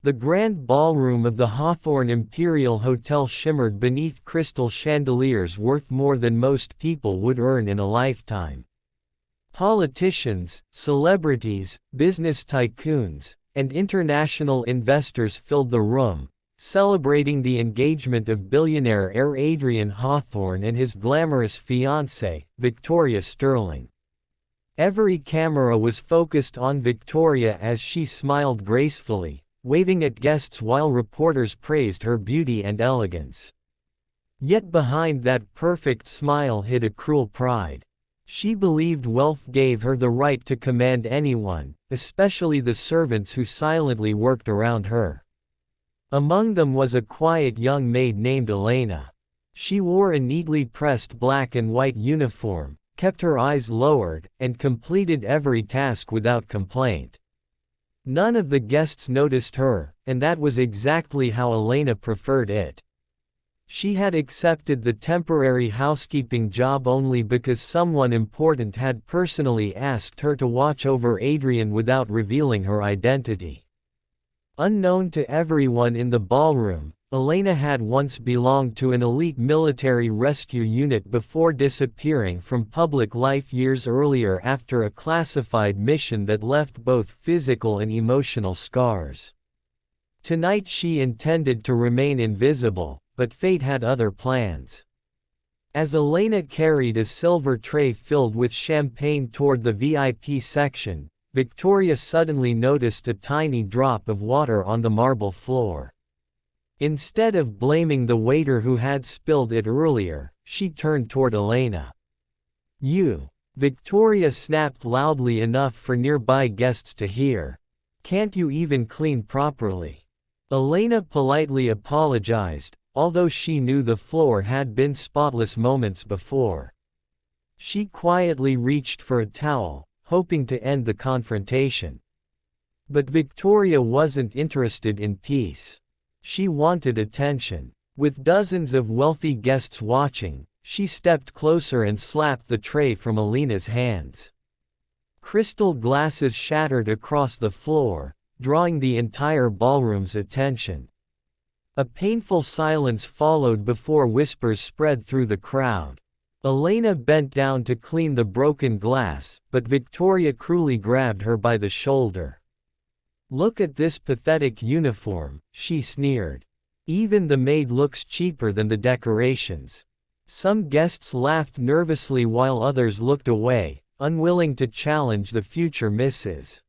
The grand ballroom of the Hawthorne Imperial Hotel shimmered beneath crystal chandeliers worth more than most people would earn in a lifetime. Politicians, celebrities, business tycoons, and international investors filled the room, celebrating the engagement of billionaire heir Adrian Hawthorne and his glamorous fiancée, Victoria Sterling. Every camera was focused on Victoria as she smiled gracefully, waving at guests while reporters praised her beauty and elegance. Yet behind that perfect smile hid a cruel pride. She believed wealth gave her the right to command anyone, especially the servants who silently worked around her. Among them was a quiet young maid named Elena. She wore a neatly pressed black and white uniform, kept her eyes lowered, and completed every task without complaint. None of the guests noticed her, and that was exactly how Elena preferred it. She had accepted the temporary housekeeping job only because someone important had personally asked her to watch over Adrian without revealing her identity. Unknown to everyone in the ballroom, Elena had once belonged to an elite military rescue unit before disappearing from public life years earlier after a classified mission that left both physical and emotional scars. Tonight she intended to remain invisible, but fate had other plans. As Elena carried a silver tray filled with champagne toward the VIP section, Victoria suddenly noticed a tiny drop of water on the marble floor. Instead of blaming the waiter who had spilled it earlier, she turned toward Elena. "You!" Victoria snapped loudly enough for nearby guests to hear. "Can't you even clean properly?" Elena politely apologized, although she knew the floor had been spotless moments before. She quietly reached for a towel, hoping to end the confrontation. But Victoria wasn't interested in peace. She wanted attention. With dozens of wealthy guests watching, she stepped closer and slapped the tray from Elena's hands. Crystal glasses shattered across the floor, drawing the entire ballroom's attention. A painful silence followed before whispers spread through the crowd. Elena bent down to clean the broken glass, but Victoria cruelly grabbed her by the shoulder. "Look at this pathetic uniform," she sneered. "Even the maid looks cheaper than the decorations." Some guests laughed nervously while others looked away, unwilling to challenge the future Mrs.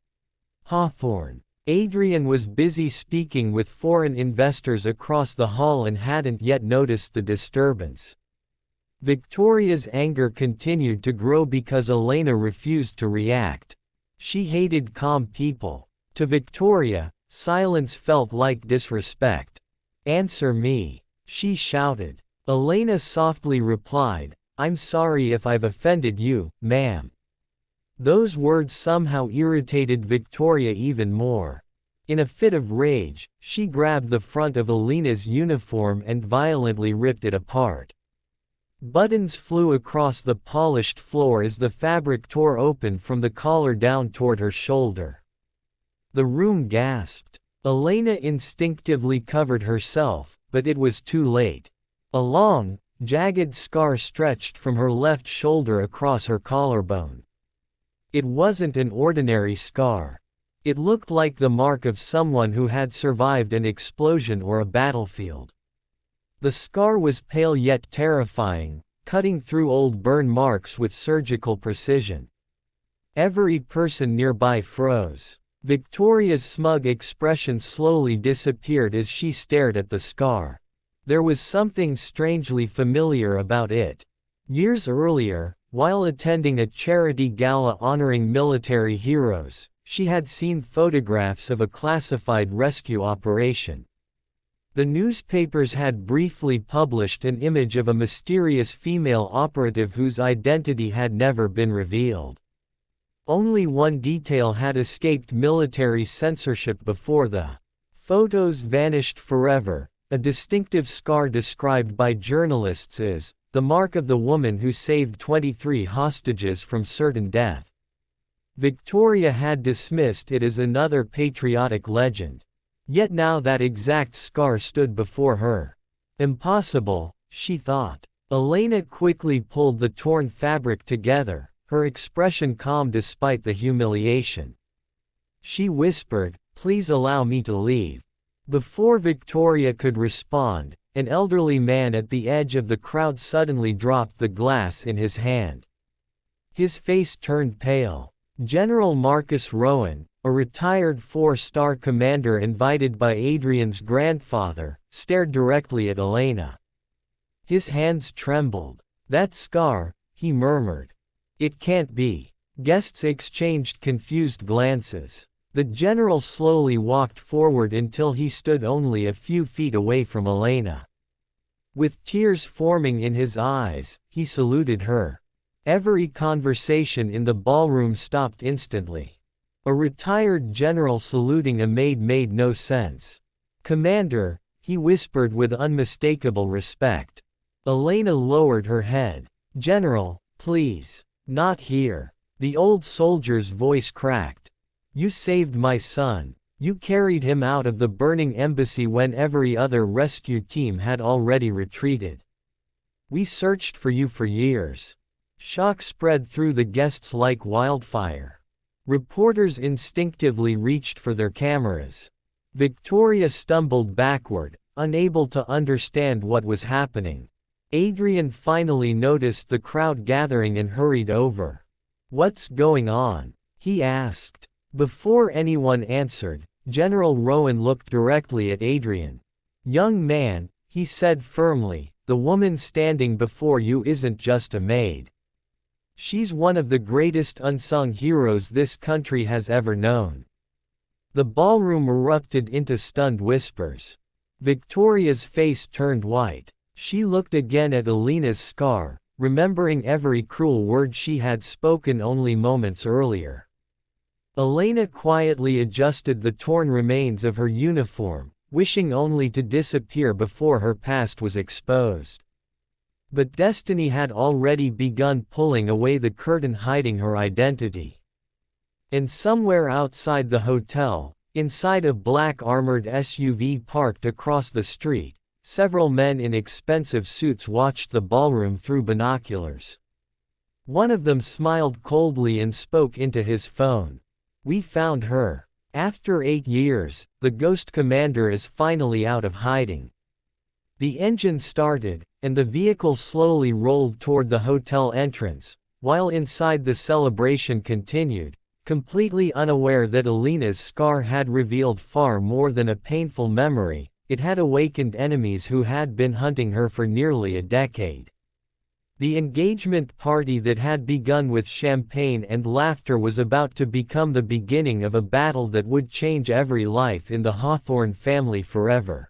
Hawthorne. Adrian was busy speaking with foreign investors across the hall and hadn't yet noticed the disturbance. Victoria's anger continued to grow because Elena refused to react. She hated calm people. To Victoria, silence felt like disrespect. "Answer me," she shouted. Elena softly replied, "I'm sorry if I've offended you, ma'am." Those words somehow irritated Victoria even more. In a fit of rage, she grabbed the front of Elena's uniform and violently ripped it apart. Buttons flew across the polished floor as the fabric tore open from the collar down toward her shoulder. The room gasped. Elena instinctively covered herself, but it was too late. A long, jagged scar stretched from her left shoulder across her collarbone. It wasn't an ordinary scar. It looked like the mark of someone who had survived an explosion or a battlefield. The scar was pale yet terrifying, cutting through old burn marks with surgical precision. Every person nearby froze. Victoria's smug expression slowly disappeared as she stared at the scar. There was something strangely familiar about it. Years earlier, while attending a charity gala honoring military heroes, she had seen photographs of a classified rescue operation. The newspapers had briefly published an image of a mysterious female operative whose identity had never been revealed. Only one detail had escaped military censorship before the photos vanished forever, a distinctive scar described by journalists as the mark of the woman who saved 23 hostages from certain death. Victoria had dismissed it as another patriotic legend. Yet now that exact scar stood before her. Impossible, she thought. Elena quickly pulled the torn fabric together, her expression calm despite the humiliation. She whispered, "Please allow me to leave." Before Victoria could respond, an elderly man at the edge of the crowd suddenly dropped the glass in his hand. His face turned pale. General Marcus Rowan, a retired four-star commander invited by Adrian's grandfather, stared directly at Elena. His hands trembled. "That scar," he murmured. "It can't be." Guests exchanged confused glances. The general slowly walked forward until he stood only a few feet away from Elena. With tears forming in his eyes, he saluted her. Every conversation in the ballroom stopped instantly. A retired general saluting a maid made no sense. "Commander," he whispered with unmistakable respect. Elena lowered her head. "General, please. Not here." The old soldier's voice cracked. "You saved my son. You carried him out of the burning embassy when every other rescue team had already retreated. We searched for you for years." Shock spread through the guests like wildfire. Reporters instinctively reached for their cameras. Victoria stumbled backward, unable to understand what was happening. Adrian finally noticed the crowd gathering and hurried over. "What's going on?" he asked. Before anyone answered, General Rowan looked directly at Adrian. "Young man," he said firmly, "the woman standing before you isn't just a maid. She's one of the greatest unsung heroes this country has ever known." The ballroom erupted into stunned whispers. Victoria's face turned white. She looked again at Elena's scar, remembering every cruel word she had spoken only moments earlier. Elena quietly adjusted the torn remains of her uniform, wishing only to disappear before her past was exposed. But destiny had already begun pulling away the curtain hiding her identity. And somewhere outside the hotel, inside a black armored SUV parked across the street, several men in expensive suits watched the ballroom through binoculars. One of them smiled coldly and spoke into his phone. "We found her. After 8 years, the Ghost Commander is finally out of hiding." The engine started, and the vehicle slowly rolled toward the hotel entrance, while inside the celebration continued, completely unaware that Elena's scar had revealed far more than a painful memory. It had awakened enemies who had been hunting her for nearly a decade. The engagement party that had begun with champagne and laughter was about to become the beginning of a battle that would change every life in the Hawthorne family forever.